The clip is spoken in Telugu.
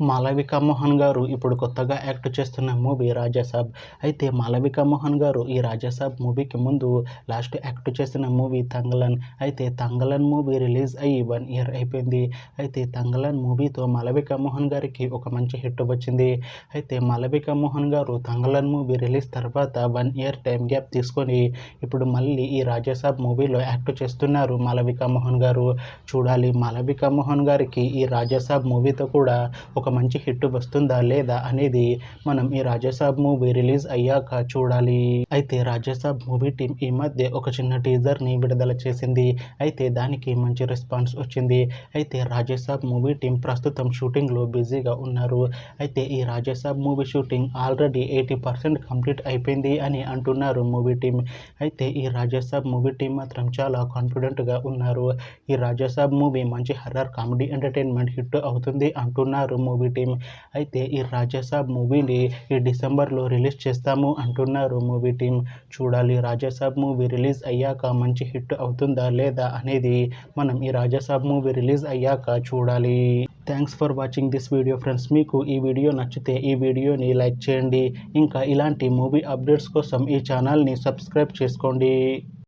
మాళవిక మోహన్ గారు ఇప్పుడు కొత్తగా యాక్ట్ చేస్తున్న మూవీ రాజాసాబ్. అయితే మాళవిక మోహన్ గారు ఈ రాజాసాబ్ మూవీకి ముందు లాస్ట్ యాక్ట్ చేసిన మూవీ తంగలన్. అయితే తంగలన్ మూవీ రిలీజ్ అయ్యి 1 ఇయర్ అయిపోయింది. అయితే తంగలన్ మూవీతో మాళవిక మోహన్ గారికి ఒక మంచి హిట్ వచ్చింది. అయితే మాళవిక మోహన్ గారు తంగలన్ మూవీ రిలీజ్ తర్వాత 1 ఇయర్ టైం గ్యాప్ తీసుకొని ఇప్పుడు మళ్ళీ ఈ రాజాసాబ్ మూవీలో యాక్ట్ చేస్తున్నారు మాళవిక మోహన్ గారు. చూడాలి మాళవిక మోహన్ గారికి ఈ రాజాసాబ్ మూవీతో కూడా ఒక మంచి హిట్ వస్తుందా లేదా అనేది మనం ఈ రాజాసాబ్ మూవీ రిలీజ్ అయ్యాక చూడాలి. అయితే రాజాసాబ్ మూవీ టీం ఈ మధ్య ఒక చిన్న టీజర్ని విడుదల చేసింది. అయితే దానికి మంచి రెస్పాన్స్ వచ్చింది. అయితే రాజాసాబ్ మూవీ టీం ప్రస్తుతం షూటింగ్లో బిజీగా ఉన్నారు. అయితే ఈ Rajasaab movie shooting already 80% complete అయిపోయింది అని అంటున్నారు మూవీ టీం. అయితే ఈ రాజాసాబ్ మూవీ టీం మాత్రం చాలా కాన్ఫిడెంట్గా ఉన్నారు. ఈ రాజాసాబ్ మూవీ మంచి హర్రర్ కామెడీ ఎంటర్టైన్మెంట్ హిట్ అవుతుంది అంటున్నారు మూవీ టీం. అయితే ఈ రాజాసాబ్ మూవీని ఈ డిసెంబర్లో రిలీజ్ చేస్తాము అంటున్నారు మూవీ టీం. చూడాలి రాజాసాబ్ మూవీ రిలీజ్ అయ్యాక మంచి హిట్ అవుతుందా లేదా అనేది మనం ఈ రాజాసాబ్ మూవీ రిలీజ్ అయ్యాక చూడాలి. Thanks for watching this video friends. మీకు ఈ వీడియో నచ్చితే ఈ వీడియోని లైక్ చేయండి. ఇంకా ఇలాంటి మూవీ అప్డేట్స్ కోసం ఈ ఛానల్ని సబ్స్క్రైబ్ చేసుకోండి.